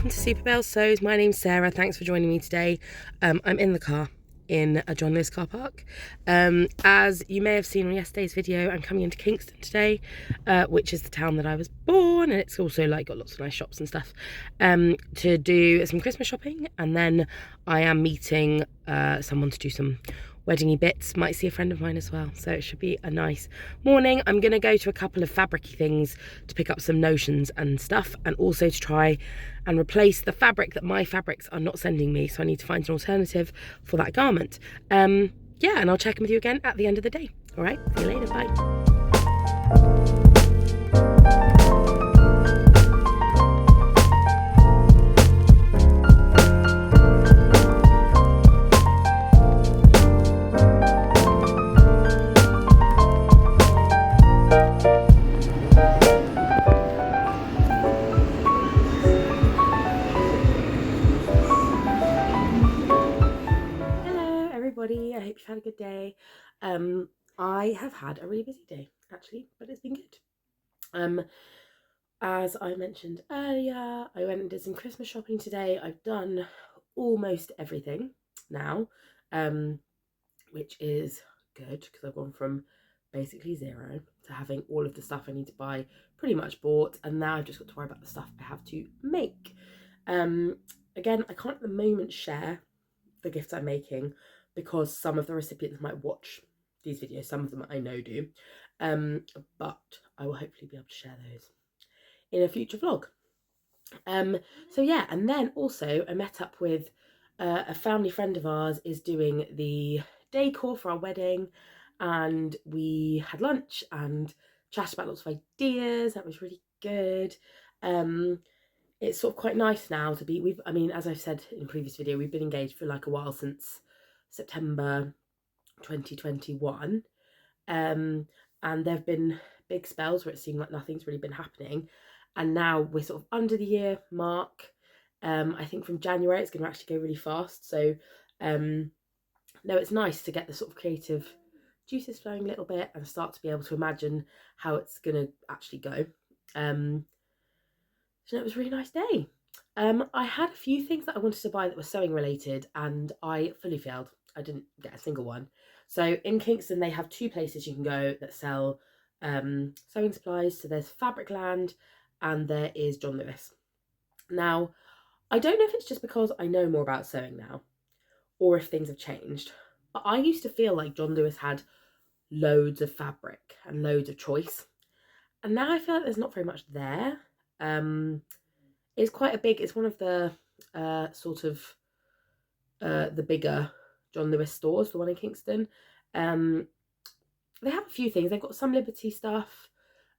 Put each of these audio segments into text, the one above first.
welcome to Super Bell Sews. My name's Sarah. Thanks for joining me today. I'm in the car in a John Lewis car park. As you may have seen on yesterday's video, I'm coming into Kingston today, which is the town that I was born, and it's also like got lots of nice shops and stuff, to do some Christmas shopping, and then I am meeting someone to do some weddingy bits. Might see a friend of mine as well, so it should be a nice morning. I'm gonna go to a couple of fabricy things to pick up some notions and stuff, and also to try and replace the fabric that my fabrics are not sending me, so I need to find an alternative for that garment. Yeah, and I'll check in with you again at the end of the day. All right, see you later, bye. I hope you've had a good day. I have had a really busy day actually, but it's been good. As I mentioned earlier, I went and did some Christmas shopping today. I've done almost everything now, which is good because I've gone from basically zero to having all of the stuff I need to buy pretty much bought, and now I've just got to worry about the stuff I have to make. Again, I can't at the moment share the gifts I'm making because some of the recipients might watch these videos. Some of them I know do, but I will hopefully be able to share those in a future vlog. So yeah, and then also I met up with a family friend of ours is doing the decor for our wedding, and we had lunch and chatted about lots of ideas. That was really good. It's sort of quite nice now to be, I mean, as I've said in a previous video, we've been engaged for like a while, since September 2021. And there have been big spells where it seemed like nothing's really been happening. And now we're sort of under the year mark. I think from January it's going to actually go really fast. So no, it's nice to get the sort of creative juices flowing a little bit and start to be able to imagine how it's going to actually go. So it was a really nice day. I had a few things that I wanted to buy that were sewing related, and I fully failed. I didn't get a single one. So in Kingston, they have two places you can go that sell sewing supplies. So there's Fabricland and there is John Lewis. Now, I don't know if it's just because I know more about sewing now or if things have changed, but I used to feel like John Lewis had loads of fabric and loads of choice. And now I feel like there's not very much there. It's quite a big, it's one of the sort of the bigger John Lewis stores, the one in Kingston. They have a few things. They've got some Liberty stuff,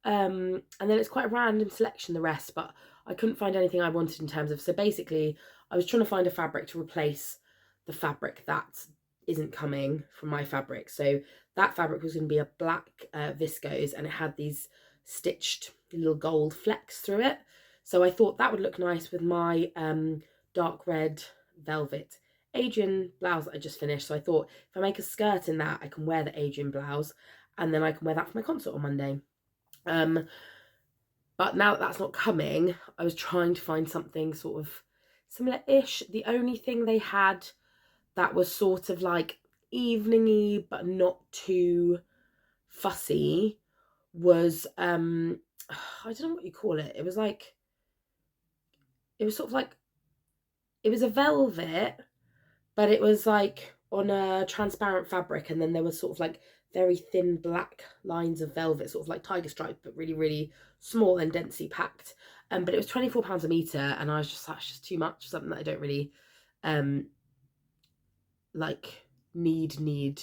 and then it's quite a random selection, the rest, but I couldn't find anything I wanted in terms of, so basically I was trying to find a fabric to replace the fabric that isn't coming from my fabric. So that fabric was going to be a black viscose, and it had these stitched little gold flecks through it. So I thought that would look nice with my dark red velvet Adrian blouse that I just finished. So I thought if I make a skirt in that, I can wear the Adrian blouse, and then I can wear that for my concert on Monday. But now that that's not coming, I was trying to find something sort of similar-ish. The only thing they had that was sort of like evening-y but not too fussy was I don't know what you call it. It was like, it was sort of like, it was a velvet, but it was like on a transparent fabric, and then there was sort of like very thin black lines of velvet, sort of like tiger stripe, but really, really small and densely packed. But it was £24 a metre, and I was just, that's just too much, something that I don't really like need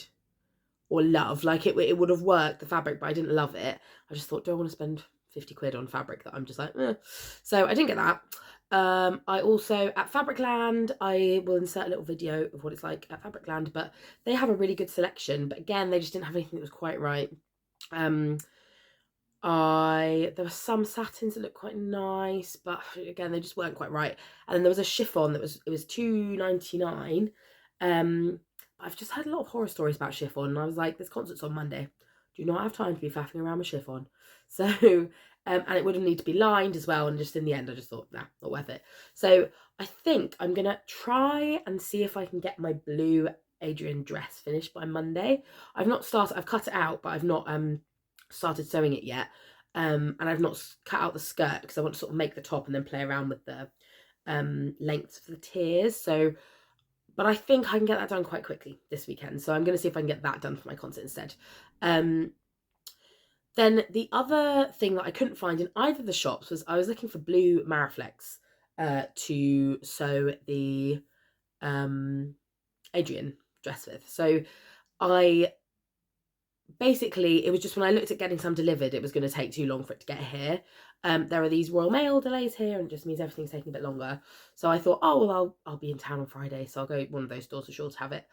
or love. Like it would have worked, the fabric, but I didn't love it. I just thought, do I want to spend 50 quid on fabric that I'm just like, eh. So I didn't get that. I also, at Fabricland, I will insert a little video of what it's like at Fabricland, but they have a really good selection, but again, they just didn't have anything that was quite right. There were some satins that looked quite nice, but again, they just weren't quite right. And then there was a chiffon that it was £2.99. I've just heard a lot of horror stories about chiffon, and I was like, this concert's on Monday. Do not have time to be faffing around with chiffon. So, and it wouldn't need to be lined as well. And just in the end, I just thought, nah, not worth it. So I think I'm going to try and see if I can get my blue Adrian dress finished by Monday. I've not started, I've cut it out, but I've not started sewing it yet. And I've not cut out the skirt because I want to sort of make the top and then play around with the lengths of the tiers. So, but I think I can get that done quite quickly this weekend. So I'm going to see if I can get that done for my concert instead. Then the other thing that I couldn't find in either of the shops was I was looking for blue Mariflex to sew the Adrian dress with. So I basically, it was just when I looked at getting some delivered, it was going to take too long for it to get here. There are these Royal Mail delays here, and it just means everything's taking a bit longer. So I thought, oh, well, I'll be in town on Friday, so I'll go one of those stores for sure to have it.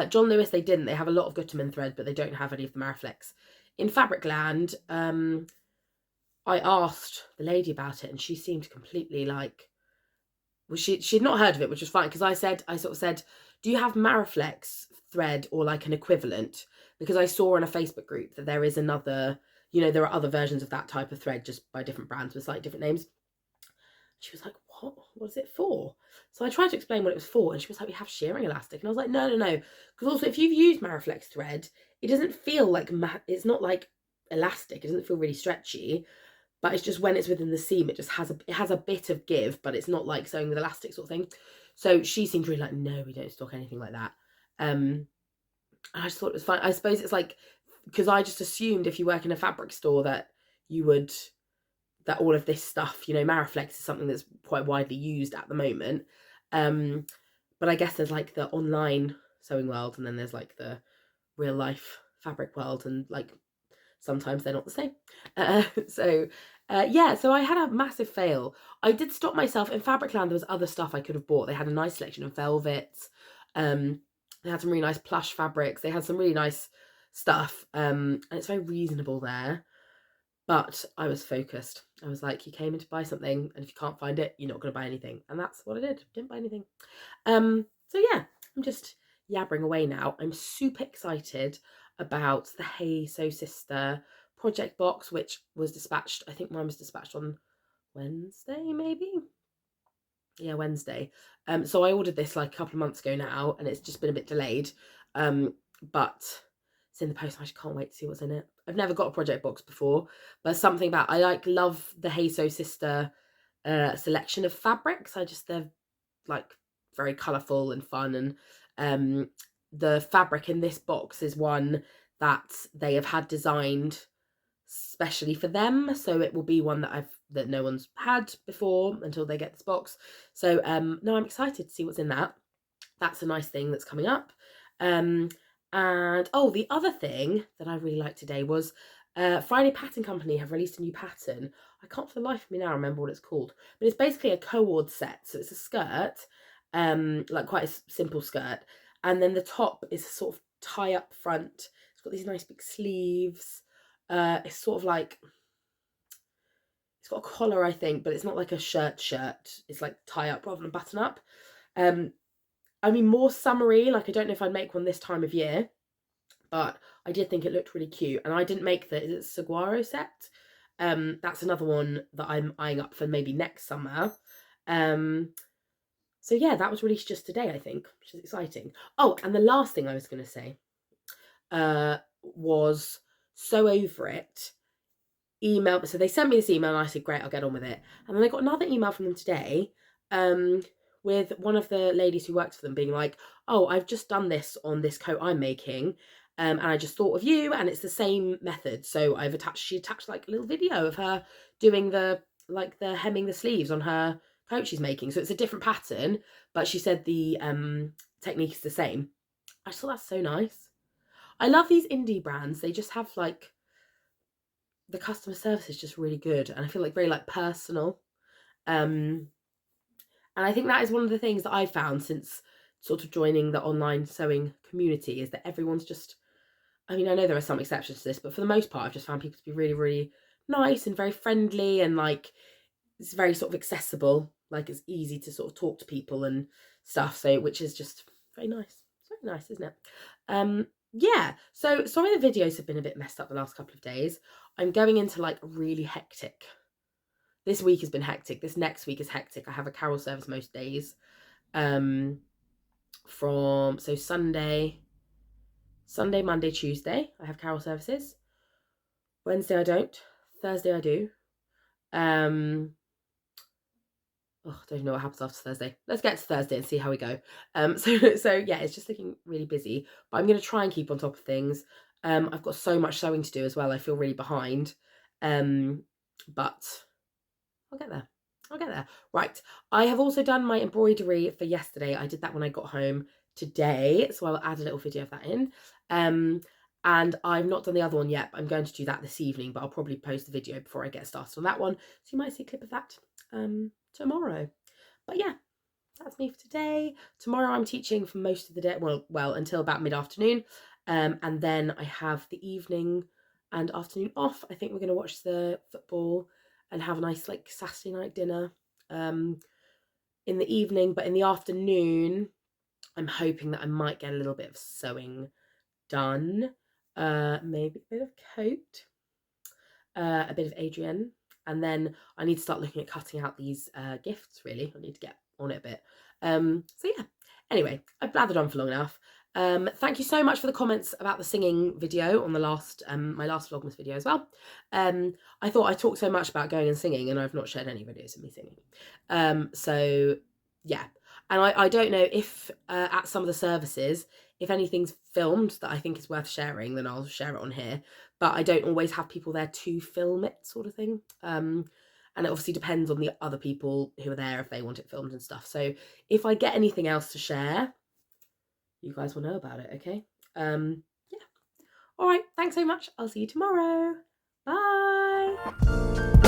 John Lewis, they didn't. They have a lot of Gutermann thread, but they don't have any of the Mariflex. In Fabricland, I asked the lady about it, and she seemed completely like, well, she'd not heard of it, which was fine, because I sort of said, do you have Mariflex thread or like an equivalent? Because I saw in a Facebook group that there is another, there are other versions of that type of thread just by different brands with slightly different names. She was like, what is it for? So I tried to explain what it was for, and she was like, we have shearing elastic. And I was like, no. Because also, if you've used Mariflex thread, it doesn't feel like, it's not like elastic. It doesn't feel really stretchy. But it's just when it's within the seam, it just has a bit of give, but it's not like sewing with elastic sort of thing. So she seemed really like, no, we don't stock anything like that. And I just thought it was fine. I suppose it's like, because I just assumed if you work in a fabric store that that all of this stuff, Mariflex is something that's quite widely used at the moment. But I guess there's like the online sewing world, and then there's like the real life fabric world, and like sometimes they're not the same. So I had a massive fail. I did stop myself. In Fabricland, there was other stuff I could have bought. They had a nice selection of velvets. They had some really nice plush fabrics. They had some really nice stuff. And it's very reasonable there. But I was focused. I was like, you came in to buy something, and if you can't find it, you're not going to buy anything. And that's what I did. Didn't buy anything. So yeah, I'm just yabbering away now. I'm super excited about the Hey So Sister project box, which was dispatched. I think mine was dispatched on Wednesday, maybe. Yeah, Wednesday. So I ordered this like a couple of months ago now, and it's just been a bit delayed. But it's in the post. I just can't wait to see what's in it. I've never got a project box before, but something about I love the Hey So Sister selection of fabrics. They're like very colourful and fun, and the fabric in this box is one that they have had designed specially for them, so it will be one that no one's had before until they get this box. So no, I'm excited to see what's in that. That's a nice thing that's coming up. And the other thing that I really liked today was Friday Pattern Company have released a new pattern. I can't for the life of me now remember what it's called, but it's basically a cord set. So it's a skirt, like quite a simple skirt, and then the top is a sort of tie up front. It's got these nice big sleeves. It's sort of like, it's got a collar, I think, but it's not like a shirt. It's like tie up rather than button up. I mean, more summery. Like, I don't know if I'd make one this time of year, but I did think it looked really cute. And I didn't make is it Saguaro set? That's another one that I'm eyeing up for maybe next summer. So yeah, that was released just today, I think, which is exciting. Oh, and the last thing I was going to say was So Over It email. So they sent me this email, and I said, great, I'll get on with it. And then I got another email from them today with one of the ladies who works for them being like, oh, I've just done this on this coat I'm making, and I just thought of you, and it's the same method. So she attached like a little video of her doing the hemming the sleeves on her coat she's making. So it's a different pattern, but she said the technique is the same. I just thought that's so nice. I love these indie brands. They just have like, the customer service is just really good, and I feel like very like personal. And I think that is one of the things that I've found since sort of joining the online sewing community, is that everyone's just, I mean, I know there are some exceptions to this, but for the most part, I've just found people to be really, really nice and very friendly, and like, it's very sort of accessible. Like, it's easy to sort of talk to people and stuff. So, which is just very nice. It's very nice, isn't it? yeah, so sorry the videos have been a bit messed up the last couple of days. I'm going into like really hectic. This week has been hectic. This next week is hectic. I have a carol service most days. From so Sunday, Monday, Tuesday, I have carol services. Wednesday I don't. Thursday I do. Oh, I don't know what happens after Thursday. Let's get to Thursday and see how we go. So yeah, it's just looking really busy. But I'm going to try and keep on top of things. I've got so much sewing to do as well. I feel really behind. But I'll get there. I'll get there. Right. I have also done my embroidery for yesterday. I did that when I got home today. So I'll add a little video of that in. And I've not done the other one yet. But I'm going to do that this evening, but I'll probably post the video before I get started on that one. So you might see a clip of that tomorrow. But yeah, that's me for today. Tomorrow I'm teaching for most of the day, well until about mid-afternoon, and then I have the evening and afternoon off. I think we're going to watch the football and have a nice like Saturday night dinner in the evening. But in the afternoon, I'm hoping that I might get a little bit of sewing done, maybe a bit of coat, a bit of Adrienne, and then I need to start looking at cutting out these gifts. Really, I need to get on it a bit. So yeah, anyway, I've blathered on for long enough. Thank you so much for the comments about the singing video on the last my last Vlogmas video as well. I thought I talked so much about going and singing, and I've not shared any videos of me singing. So yeah, and I don't know if at some of the services, if anything's filmed that I think is worth sharing, then I'll share it on here. But I don't always have people there to film it, sort of thing. And it obviously depends on the other people who are there if they want it filmed and stuff. So if I get anything else to share, you guys will know about it, okay? Yeah. All right, thanks so much. I'll see you tomorrow. Bye.